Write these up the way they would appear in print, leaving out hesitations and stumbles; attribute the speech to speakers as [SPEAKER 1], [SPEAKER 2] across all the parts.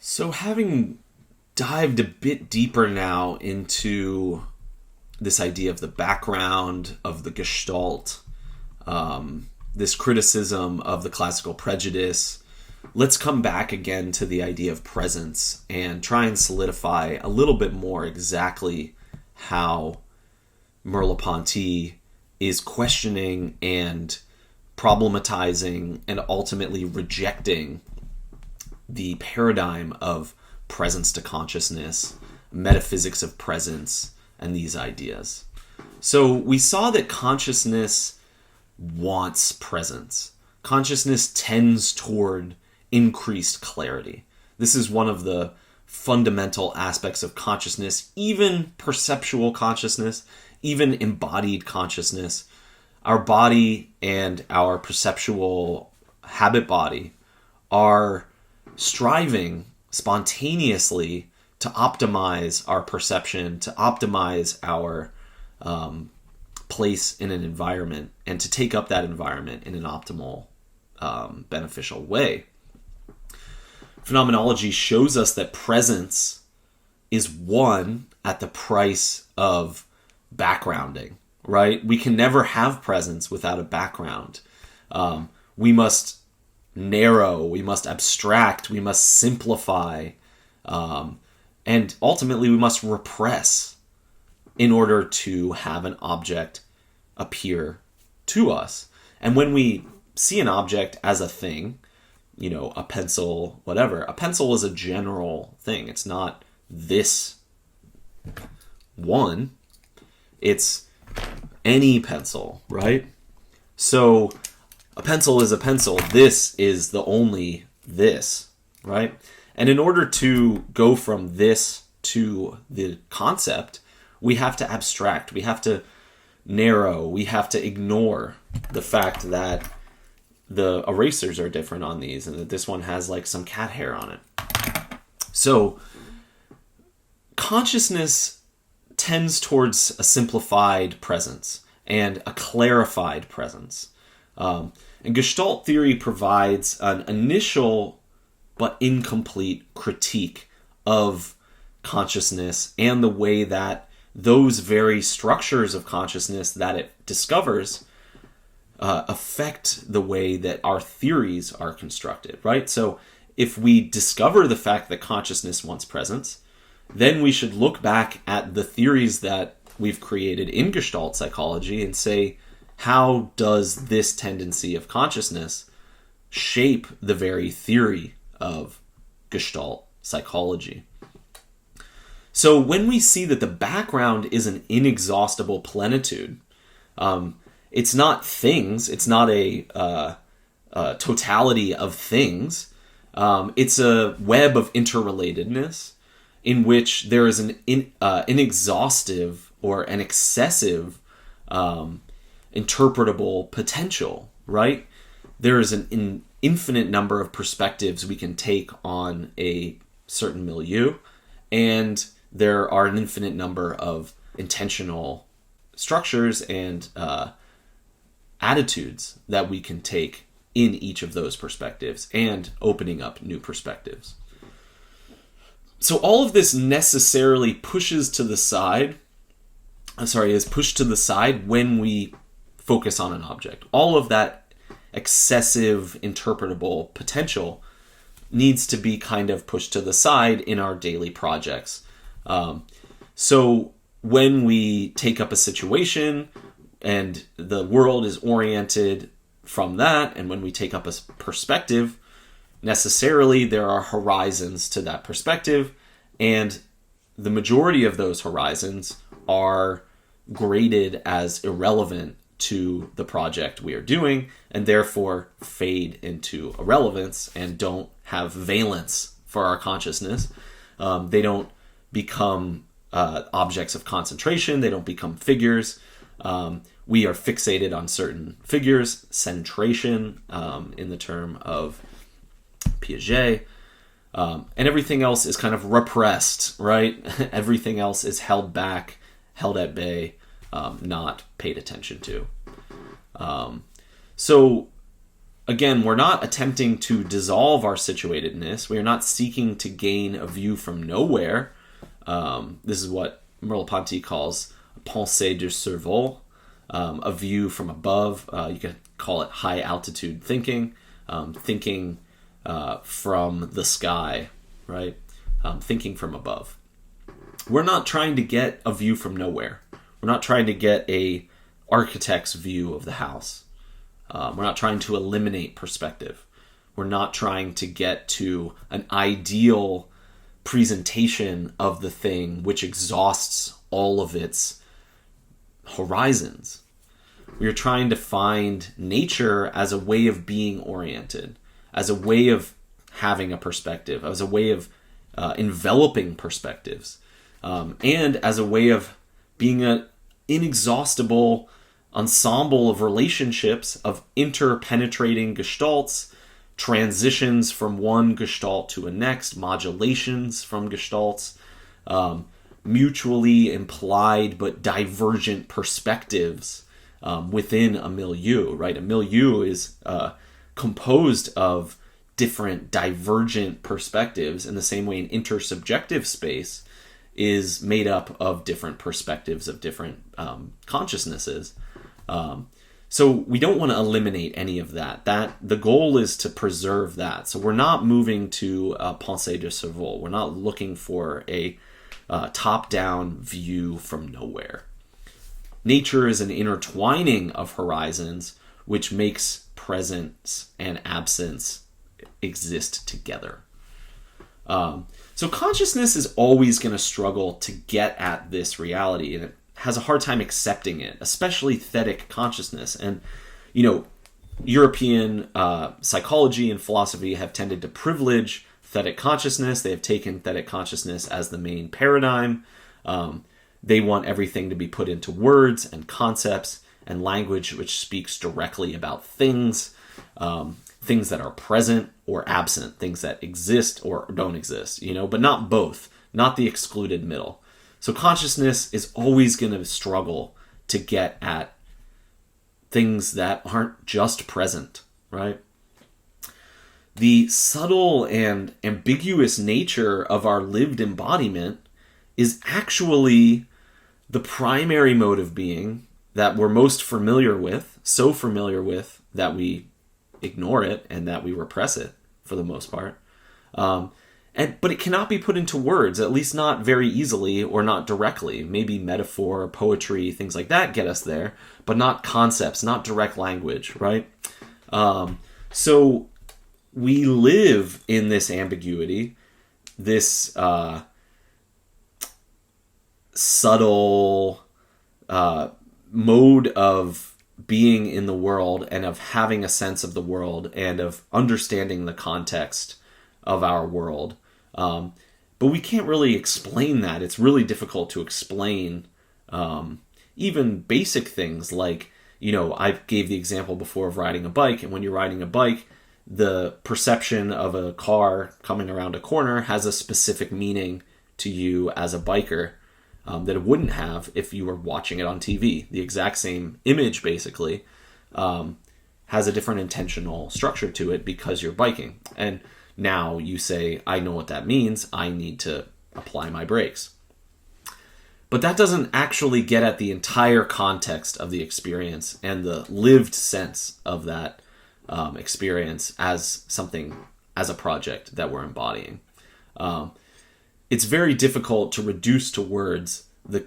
[SPEAKER 1] So having dived a bit deeper now into this idea of the background of the Gestalt, this criticism of the classical prejudice, let's come back again to the idea of presence and try and solidify a little bit more exactly how Merleau-Ponty is questioning and problematizing and ultimately rejecting the paradigm of presence to consciousness, metaphysics of presence, and these ideas. So we saw that consciousness wants presence. Consciousness tends toward increased clarity. This is one of the fundamental aspects of consciousness, even perceptual consciousness, even embodied consciousness. Our body and our perceptual habit body are striving spontaneously to optimize our perception, to optimize our place in an environment, and to take up that environment in an optimal, beneficial way. Phenomenology shows us that presence is won at the price of backgrounding, right? We can never have presence without a background. We must narrow, we must abstract, we must simplify, and ultimately we must repress in order to have an object appear to us. And when we see an object as a thing, a pencil, whatever, a pencil is a general thing. It's not this one. It's any pencil, right? So a pencil is a pencil. This is the only this, right? And in order to go from this to the concept, we have to abstract. We have to narrow. We have to ignore the fact that the erasers are different on these and that this one has like some cat hair on it. So consciousness tends towards a simplified presence and a clarified presence. And Gestalt theory provides an initial but incomplete critique of consciousness and the way that those very structures of consciousness that it discovers affect the way that our theories are constructed, right? So if we discover the fact that consciousness wants presence, then we should look back at the theories that we've created in Gestalt psychology and say, how does this tendency of consciousness shape the very theory of Gestalt psychology? So when we see that the background is an inexhaustible plenitude, it's not things, it's not a totality of things, it's a web of interrelatedness in which there is an inexhaustive or an excessive interpretable potential, right? There is an infinite number of perspectives we can take on a certain milieu, and there are an infinite number of intentional structures and attitudes that we can take in each of those perspectives and opening up new perspectives. So all of this necessarily is pushed to the side when we focus on an object. All of that excessive interpretable potential needs to be kind of pushed to the side in our daily projects. So when we take up a situation and the world is oriented from that, and when we take up a perspective, necessarily there are horizons to that perspective, and the majority of those horizons are graded as irrelevant to the project we are doing, and therefore fade into irrelevance and don't have valence for our consciousness. They don't become objects of concentration. They don't become figures. We are fixated on certain figures, centration in the term of Piaget, and everything else is kind of repressed, right? Everything else is held back, held at bay, not paid attention to. So again, we're not attempting to dissolve our situatedness. We are not seeking to gain a view from nowhere. This is what Merleau-Ponty calls a pensée de survol, a view from above. You could call it high altitude thinking, thinking from the sky, right? Thinking from above. We're not trying to get a view from nowhere. We're not trying to get a architect's view of the house. We're not trying to eliminate perspective. We're not trying to get to an ideal presentation of the thing which exhausts all of its horizons. We are trying to find nature as a way of being oriented, as a way of having a perspective, as a way of enveloping perspectives, and as a way of being an inexhaustible ensemble of relationships, of interpenetrating gestalts, transitions from one gestalt to a next, modulations from gestalts, mutually implied but divergent perspectives within a milieu, right? A milieu is composed of different divergent perspectives in the same way an intersubjective space is made up of different perspectives of different consciousnesses. So we don't want to eliminate any of that. The goal is to preserve that. So we're not moving to a pensée de survol. We're not looking for a top-down view from nowhere. Nature is an intertwining of horizons which makes presence and absence exist together. So consciousness is always going to struggle to get at this reality, and it has a hard time accepting it, especially thetic consciousness. And, European psychology and philosophy have tended to privilege thetic consciousness. They have taken thetic consciousness as the main paradigm. They want everything to be put into words and concepts and language which speaks directly about things, things that are present or absent, things that exist or don't exist, but not both, not the excluded middle. So consciousness is always going to struggle to get at things that aren't just present, right? The subtle and ambiguous nature of our lived embodiment is actually the primary mode of being that we're most familiar with, so familiar with that we ignore it and that we repress it for the most part. But it cannot be put into words, at least not very easily or not directly. Maybe metaphor, poetry, things like that get us there, but not concepts, not direct language, right? So we live in this ambiguity, this subtle mode of being in the world and of having a sense of the world and of understanding the context of our world. But we can't really explain that. It's really difficult to explain even basic things like, I gave the example before of riding a bike. And when you're riding a bike, the perception of a car coming around a corner has a specific meaning to you as a biker that it wouldn't have if you were watching it on TV. The exact same image, basically, has a different intentional structure to it because you're biking. And now you say, I know what that means. I need to apply my brakes. But that doesn't actually get at the entire context of the experience and the lived sense of that experience as something, as a project that we're embodying. It's very difficult to reduce to words the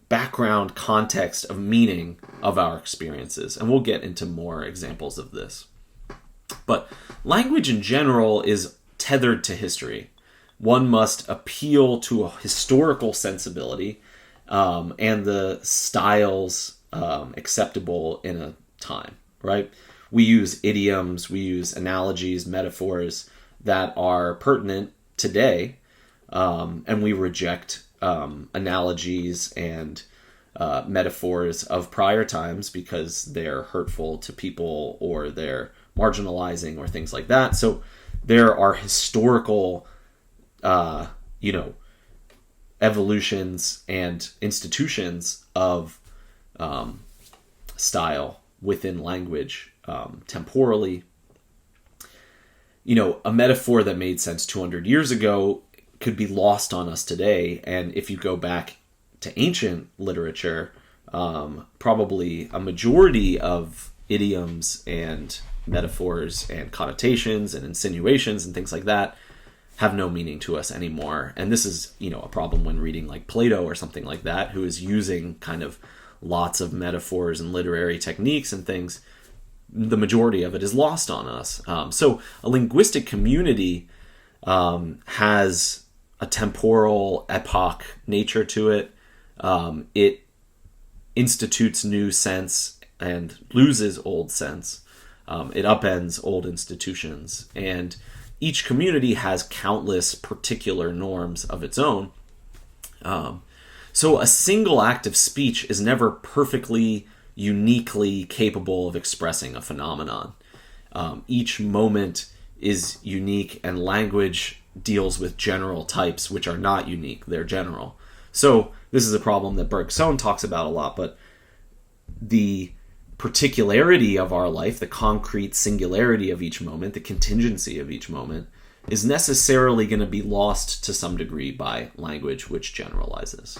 [SPEAKER 1] background context of meaning of our experiences. And we'll get into more examples of this. But language in general is tethered to history. One must appeal to a historical sensibility and the styles acceptable in a time, right? We use idioms, we use analogies, metaphors that are pertinent today, and we reject analogies and metaphors of prior times because they're hurtful to people or they're marginalizing or things like that. So there are historical, evolutions and institutions of style within language, temporally, a metaphor that made sense 200 years ago could be lost on us today. And if you go back to ancient literature, probably a majority of idioms and metaphors and connotations and insinuations and things like that have no meaning to us anymore. And this is, a problem when reading like Plato or something like that, who is using kind of lots of metaphors and literary techniques and things. The majority of it is lost on us. So a linguistic community has a temporal epoch nature to it. It institutes new sense and loses old sense. It upends old institutions. And each community has countless particular norms of its own. So a single act of speech is never perfectly, uniquely capable of expressing a phenomenon. Each moment is unique, and language deals with general types which are not unique. They're general. So this is a problem that Bergson talks about a lot, but the particularity of our life, the concrete singularity of each moment, the contingency of each moment, is necessarily going to be lost to some degree by language which generalizes.